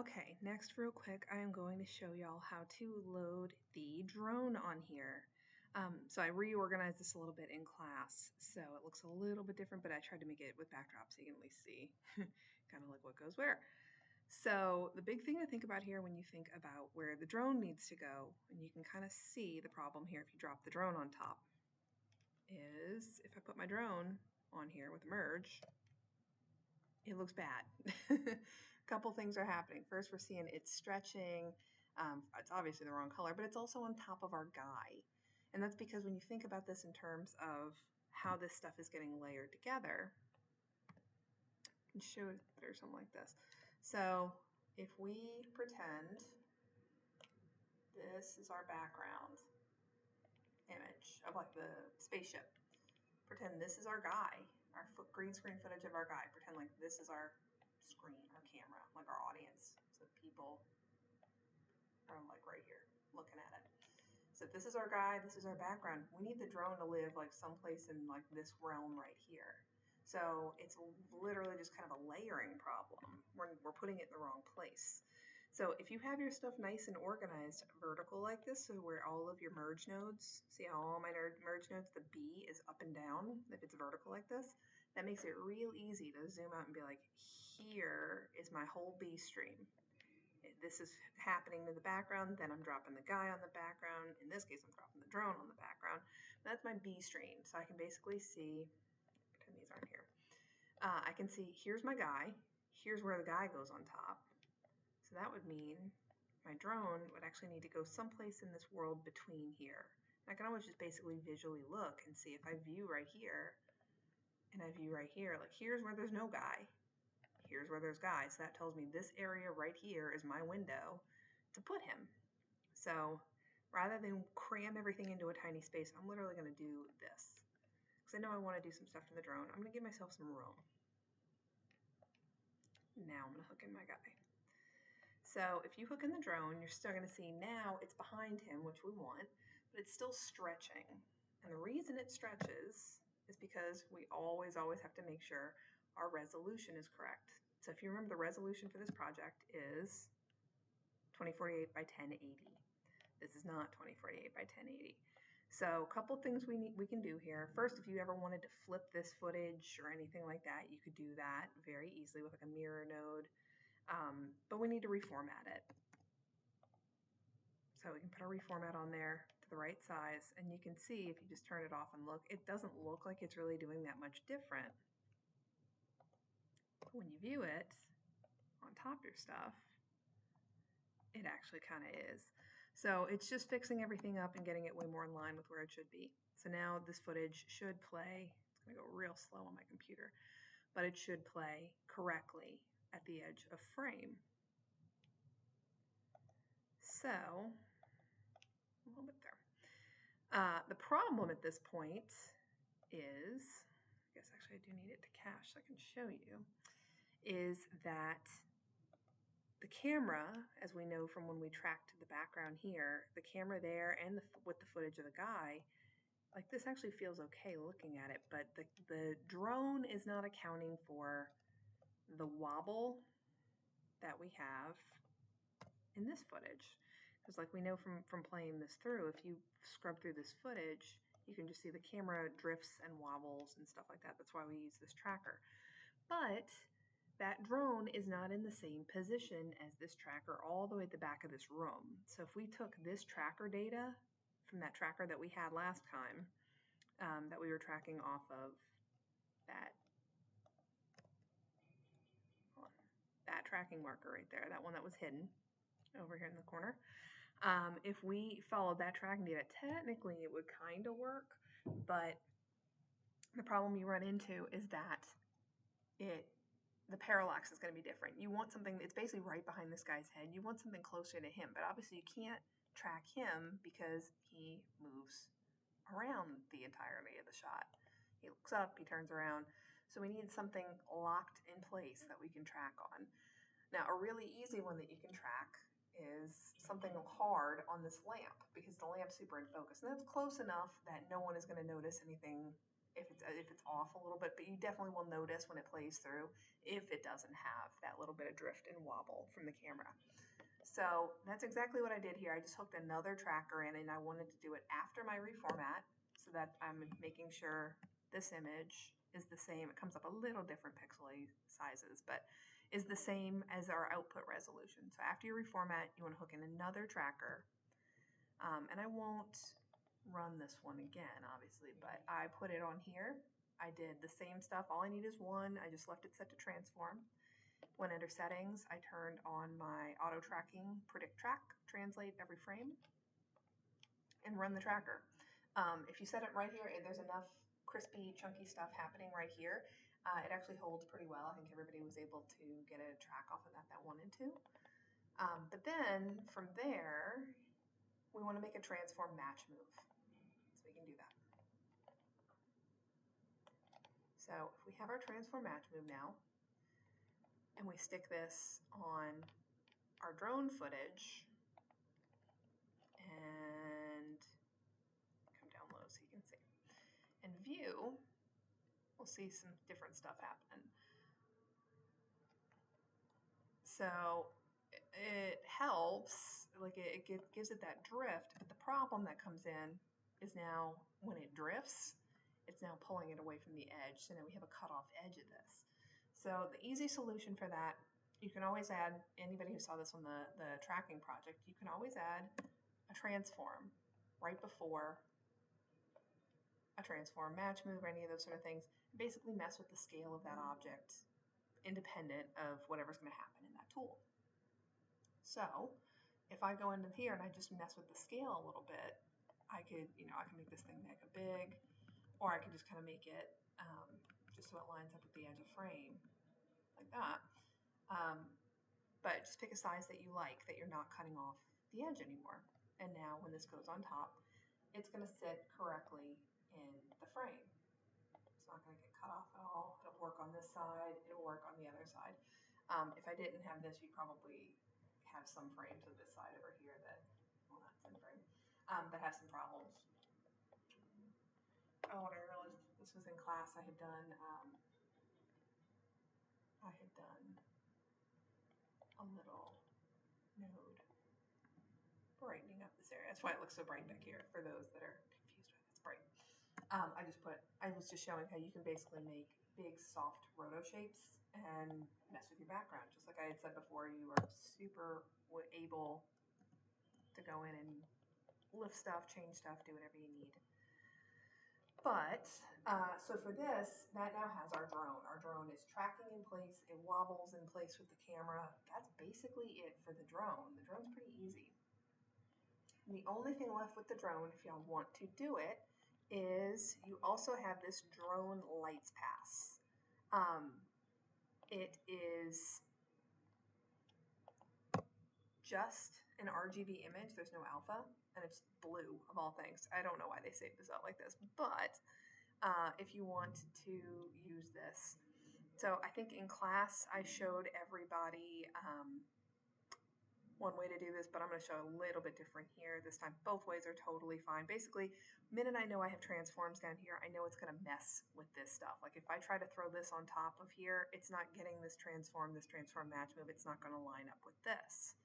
Okay, next real quick, I am going to show y'all how to load the drone on here. So I reorganized this a little bit in class, so it looks a little bit different, but I tried to make it with backdrop so you can at least see kind of like what goes where. So the big thing to think about here when you think about where the drone needs to go, and you can kind of see the problem here if you drop the drone on top, is if I put my drone on here with merge, it looks bad. A couple things are happening. First, we're seeing it's stretching. It's obviously the wrong color, but it's also on top of our guy. And that's because when you think about this in terms of how this stuff is getting layered together, I can show it better something like this. So if we pretend this is our background image of like the spaceship, pretend this is our guy, our green screen footage of our guy, pretend like this is our screen, our camera, like our audience. So people are like right here looking at it. So if this is our guy, this is our background. We need the drone to live like someplace in like this realm right here. So it's literally just kind of a layering problem. We're putting it in the wrong place. So if you have your stuff nice and organized vertical like this, so where all of your merge nodes, see how all my merge nodes, the B is up and down, if it's vertical like this, that makes it real easy to zoom out and be like, here is my whole B stream. This is happening in the background, then I'm dropping the guy on the background. In this case, I'm dropping the drone on the background. That's my B stream. So I can basically see, pretend these aren't here. I can see, here's my guy. Here's where the guy goes on top. So that would mean my drone would actually need to go someplace in this world between here. And I can always just basically visually look and see if I view right here and I view right here, like here's where there's no guy. Here's where there's guys. So that tells me this area right here is my window to put him. So rather than cram everything into a tiny space, I'm literally going to do this. Because I know I want to do some stuff to the drone. I'm going to give myself some room. Now I'm going to hook in my guy. So if you hook in the drone, you're still going to see now it's behind him, which we want, but it's still stretching. And the reason it stretches is because we always have to make sure our resolution is correct. So if you remember, the resolution for this project is 2048 by 1080. This is not 2048 by 1080. So a couple things we can do here. First, if you ever wanted to flip this footage or anything like that, you could do that very easily with like a mirror node. But we need to reformat it. So we can put a reformat on there to the right size, and you can see if you just turn it off and look, it doesn't look like it's really doing that much different. But when you view it on top of your stuff, it actually kind of is. So it's just fixing everything up and getting it way more in line with where it should be. So now this footage should play, it's going to go real slow on my computer, but it should play correctly at the edge of frame. So, a little bit there. The problem at this point is, I guess actually I do need it to cache so I can show you, is that the camera, as we know from when we tracked the background here, the camera there and with the footage of the guy, like this actually feels okay looking at it, but the drone is not accounting for the wobble that we have in this footage. Because like we know from playing this through, if you scrub through this footage, you can just see the camera drifts and wobbles and stuff like that. That's why we use this tracker. But that drone is not in the same position as this tracker all the way at the back of this room. So if we took this tracker data from that tracker that we had last time, that we were tracking off of that tracking marker right there, that one that was hidden over here in the corner. If we followed that tracking data, technically it would kind of work, but the problem you run into is that the parallax is going to be different. You want something that's basically right behind this guy's head. You want something closer to him, but obviously you can't track him because he moves around the entirety of the shot. He looks up, he turns around. So we need something locked in place that we can track on. Now, a really easy one that you can track is something hard on this lamp because the lamp's super in focus. And that's close enough that no one is going to notice anything if it's off a little bit, but you definitely will notice when it plays through if it doesn't have that little bit of drift and wobble from the camera. So that's exactly what I did here. I just hooked another tracker in, and I wanted to do it after my reformat so that I'm making sure this image is the same. It comes up a little different pixel sizes, but is the same as our output resolution. So after you reformat, you want to hook in another tracker. And I won't run this one again, obviously, but I put it on here. I did the same stuff. All I need is one. I just left it set to transform. Went under settings, I turned on my auto tracking, predict track, translate every frame, and run the tracker. If you set it right here, there's enough crispy, chunky stuff happening right here. It actually holds pretty well. I think everybody was able to get a track off of that wanted to. But then from there, we want to make a transform match move. So we can do that. So if we have our transform match move now, and we stick this on our drone footage, and come down low so you can see. And view, we'll see some different stuff happen. So it helps, like it gives it that drift, but the problem that comes in is now when it drifts, it's now pulling it away from the edge. So now we have a cut off edge of this. So the easy solution for that, you can always add, anybody who saw this on the tracking project, you can always add a transform right before a transform match move or any of those sort of things. Basically mess with the scale of that object independent of whatever's going to happen in that tool. So if I go into here and I just mess with the scale a little bit, I could, I can make this thing mega big, or I could just kind of make it just so it lines up with the edge of frame like that. But just pick a size that you like, that you're not cutting off the edge anymore. And now when this goes on top, it's going to sit correctly in the frame. It's not going to get cut off at all. It'll work on this side. It'll work on the other side. If I didn't have this, you'd probably have some frames of this side over here that, well, that's in frame, that have some problems. Oh, and I realized this was in class. I had done a little node brightening up this area. That's why it looks so bright back here for those that are confused why it's bright. I was just showing how you can basically make big soft roto shapes and mess with your background. Just like I had said before, you are super able to go in and lift stuff, change stuff, do whatever you need. But, so for this, that now has our drone. Our drone is tracking in place, it wobbles in place with the camera. That's basically it for the drone. The drone's pretty easy. And the only thing left with the drone, if y'all want to do it, is you also have this drone lights pass. It is just an RGB image. There's no alpha, and it's blue of all things. I don't know why they saved this out like this, but if you want to use this. So I think in class I showed everybody one way to do this, but I'm going to show a little bit different here this time. Both ways are totally fine. Basically, the minute I know I have transforms down here, I know it's going to mess with this stuff. Like if I try to throw this on top of here, it's not getting this transform match move. It's not going to line up with this.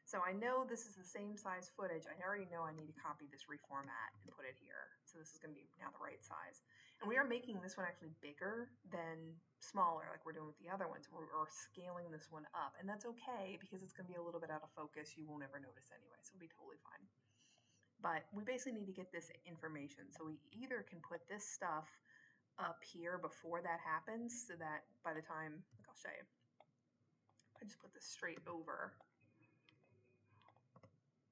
So I know this is the same size footage. I already know I need to copy this reformat and put it here. So this is going to be now the right size. And we are making this one actually bigger than smaller like we're doing with the other ones. We're scaling this one up. And that's okay because it's going to be a little bit out of focus. You won't ever notice anyway. So it'll be totally fine. But we basically need to get this information. So we either can put this stuff up here before that happens so that by the time, like I'll show you, I just put this straight over.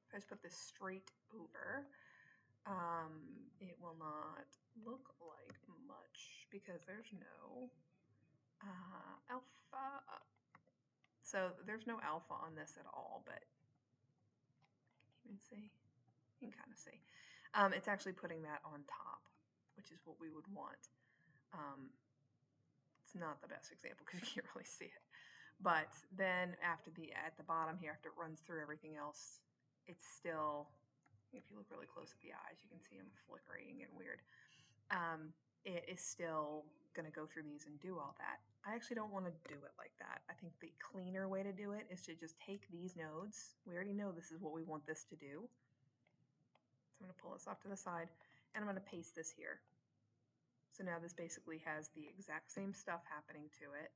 If I just put this straight over, it will not look like much because there's no alpha. So there's no alpha on this at all, but you can see, you can kind of see. It's actually putting that on top, which is what we would want. It's not the best example because you can't really see it. But then after at the bottom here, after it runs through everything else, it's still, if you look really close at the eyes, you can see them flickering and weird. it is still going to go through these and do all that. I actually don't want to do it like that. I think the cleaner way to do it is to just take these nodes. We already know this is what we want this to do. So I'm going to pull this off to the side, and I'm going to paste this here. So now this basically has the exact same stuff happening to it.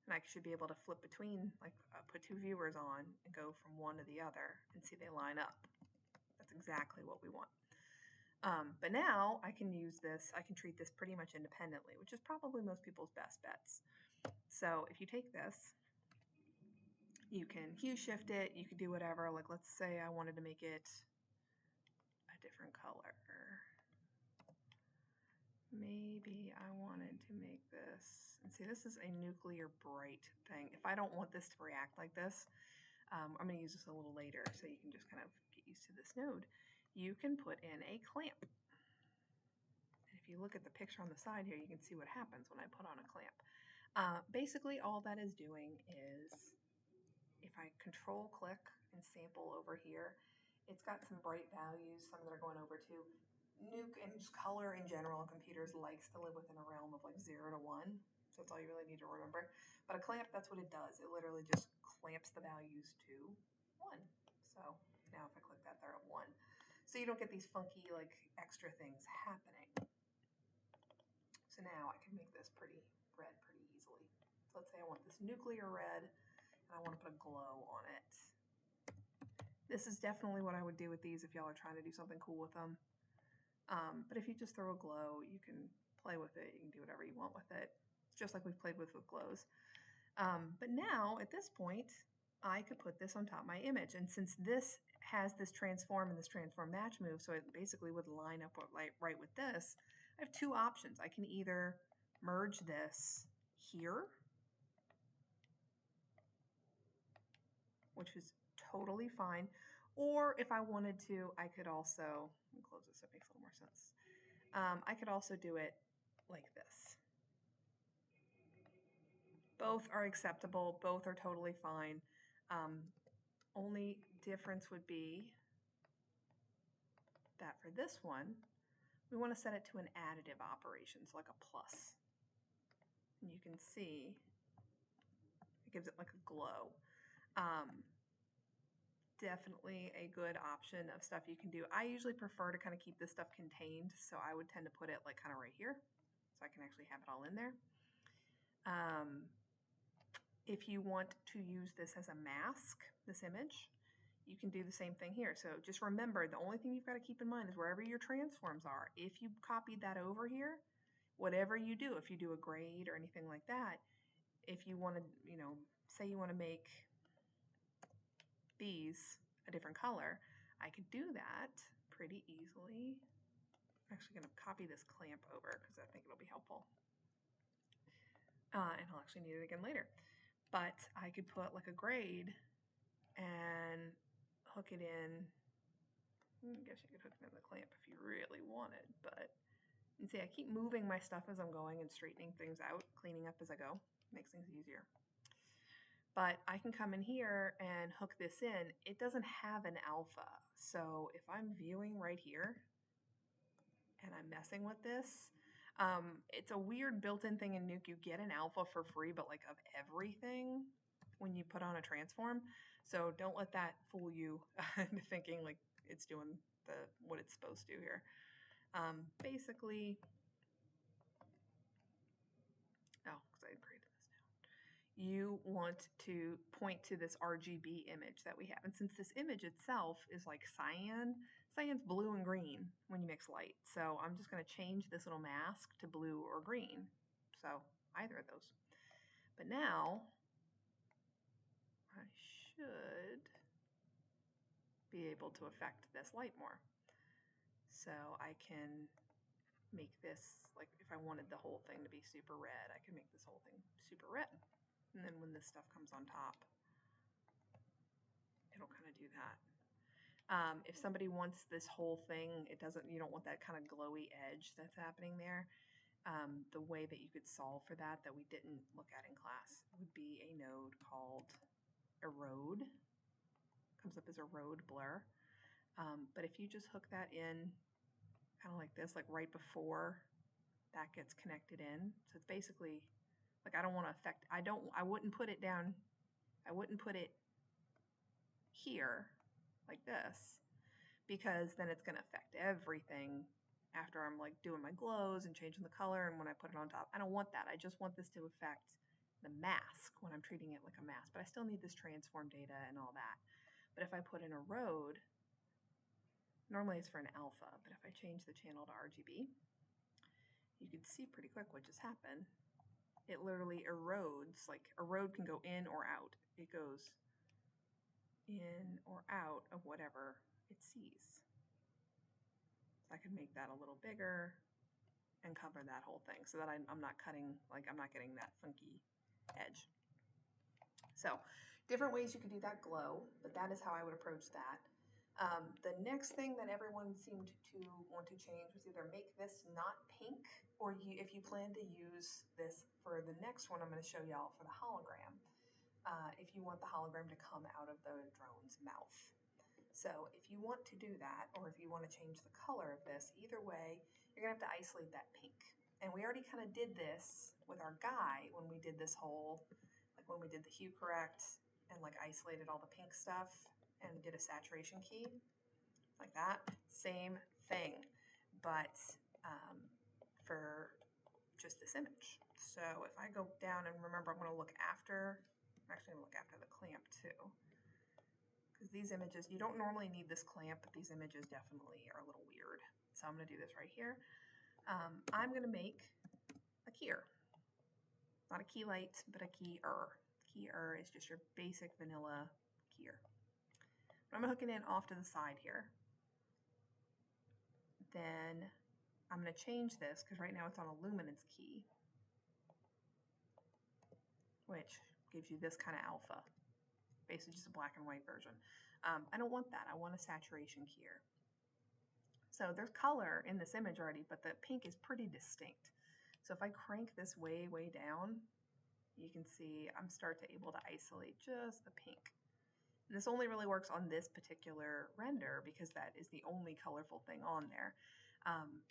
And I should be able to flip between, like put two viewers on and go from one to the other and see they line up. That's exactly what we want. But now I can use this, I can treat this pretty much independently, which is probably most people's best bets. So if you take this, you can hue shift it, you could do whatever. Like let's say I wanted to make it a different color. Maybe I wanted to make this, and see this is a nuclear bright thing. If I don't want this to react like this, I'm going to use this a little later so you can just kind of get used to this node. You can put in a clamp. And if you look at the picture on the side here, you can see what happens when I put on a clamp. Basically, all that is doing is, if I control click and sample over here, it's got some bright values, some that are going over to Nuke, and just color in general in computers likes to live within a realm of like 0 to 1. So that's all you really need to remember. But a clamp, that's what it does. It literally just clamps the values to 1. So now if I click that, they're at 1. So you don't get these funky like extra things happening. So now I can make this pretty red pretty easily. So let's say I want this nuclear red and I want to put a glow on it. This is definitely what I would do with these if y'all are trying to do something cool with them. But if you just throw a glow, you can play with it. You can do whatever you want with it. It's just like we've played with glows. But now at this point, I could put this on top of my image. And since this has this transform and this transform match move, so it basically would line up right with this, I have two options. I can either merge this here, which is totally fine. Or if I wanted to, I could also, let me close this so it makes a little more sense. I could also do it like this. Both are acceptable. Both are totally fine. Only difference would be that for this one, we want to set it to an additive operation, so like a plus. And you can see it gives it like a glow. Definitely a good option of stuff you can do. I usually prefer to kind of keep this stuff contained, so I would tend to put it like kind of right here, so I can actually have it all in there. If you want to use this as a mask, this image, you can do the same thing here. So just remember, the only thing you've got to keep in mind is wherever your transforms are, if you copied that over here, whatever you do, if you do a grade or anything like that, if you want to, say you want to make these a different color, I could do that pretty easily. I'm actually going to copy this clamp over because I think it'll be helpful. And I'll actually need it again later. But I could put like a grade and hook it in. I guess you could hook it in the clamp if you really wanted, but you see I keep moving my stuff as I'm going and straightening things out, cleaning up as I go. Makes things easier. But I can come in here and hook this in. It doesn't have an alpha. So if I'm viewing right here and I'm messing with this, it's a weird built-in thing in Nuke. You get an alpha for free, but like of everything when you put on a transform. So don't let that fool you into thinking like it's doing what it's supposed to here. Basically, because I created this now. You want to point to this RGB image that we have. And since this image itself is like cyan's blue and green when you mix light. So I'm just going to change this little mask to blue or green. So either of those. But now I should be able to affect this light more. So I can make this, like if I wanted the whole thing to be super red, I can make this whole thing super red. And then when this stuff comes on top, it'll kind of do that. If somebody wants this whole thing, you don't want that kind of glowy edge that's happening there. The way that you could solve for that we didn't look at in class would be a node called erode. Comes up as erode blur. But if you just hook that in kind of like this, like right before that gets connected in. So it's basically like I don't want to affect, I wouldn't put it down, I wouldn't put it here like this, because then it's going to affect everything after I'm like doing my glows and changing the color and when I put it on top. I don't want that. I just want this to affect the mask when I'm treating it like a mask, but I still need this transform data and all that. But if I put in a road, normally it's for an alpha, but if I change the channel to RGB, you can see pretty quick what just happened. It literally erodes, like a road can go in or out. It goes in or out of whatever it sees. So I can make that a little bigger and cover that whole thing so that I'm not cutting, like I'm not getting that funky edge. So different ways you could do that glow, but that is how I would approach that. The next thing that everyone seemed to want to change was either make this not pink, or if you plan to use this for the next one I'm going to show y'all for the hologram, if you want the hologram to come out of the drone's mouth. So if you want to do that, or if you want to change the color of this, either way, you're going to have to isolate that pink. And we already kind of did this with our guy when we did this whole, like when we did the hue correct and like isolated all the pink stuff and did a saturation key like that. Same thing, but for just this image. So if I go down and remember, I'm going to look after, I'm actually going to look after the clamp too. Because these images, you don't normally need this clamp, but these images definitely are a little weird. So I'm going to do this right here. I'm going to make a keyer. Not a key light, but a keyer. Keyer is just your basic vanilla keyer. I'm going to hook it in off to the side here. Then I'm going to change this because right now it's on a luminance key, which gives you this kind of alpha. Basically just a black and white version. I don't want that. I want a saturation keyer. So there's color in this image already, but the pink is pretty distinct. So if I crank this way, way down, you can see I'm able to isolate just the pink. And this only really works on this particular render because that is the only colorful thing on there.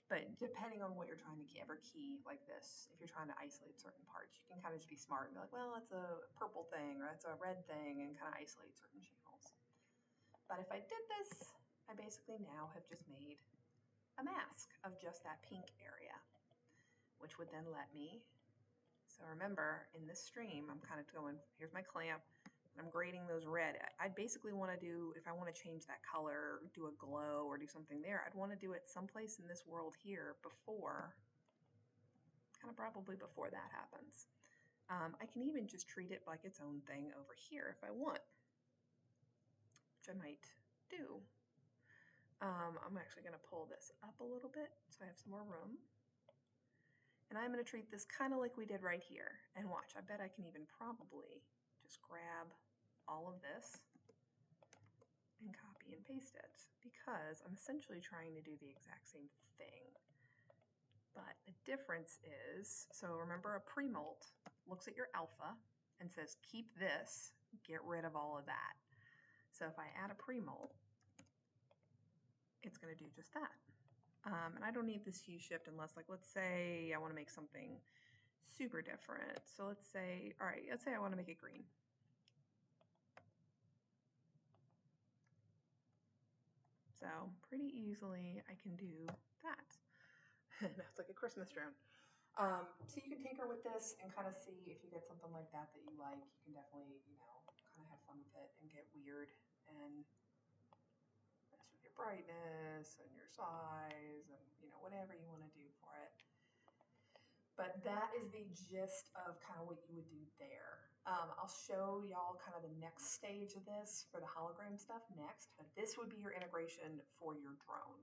But depending on what you're trying to ever key like this, if you're trying to isolate certain parts, you can kind of just be smart and be like, well, it's a purple thing or it's a red thing, and kind of isolate certain channels. But if I did this, I basically now have just made a mask of just that pink area, which would then let me, so remember in this stream, I'm kind of going, here's my clamp, I'm grading those red. I'd basically want to do, if I want to change that color, do a glow or do something there, I'd want to do it someplace in this world here before, kind of probably before that happens. I can even just treat it like its own thing over here if I want, which I might do. I'm actually going to pull this up a little bit so I have some more room. And I'm going to treat this kind of like we did right here. And watch, I bet I can even probably just grab all of this and copy and paste it, because I'm essentially trying to do the exact same thing. But the difference is, so remember a pre-molt looks at your alpha and says, keep this, get rid of all of that. So if I add a pre-molt, it's going to do just that. And I don't need this hue shift unless, like, let's say I want to make something super different. So let's say, all right, let's say I want to make it green. So pretty easily I can do that. Now it's like a Christmas drone. So you can tinker with this and kind of see if you get something like that that you like. You can definitely, kind of have fun with it and get weird and mess with your brightness and your size and, whatever you want to do for it. But that is the gist of kind of what you would do there. I'll show y'all kind of the next stage of this for the hologram stuff next, but this would be your integration for your drone.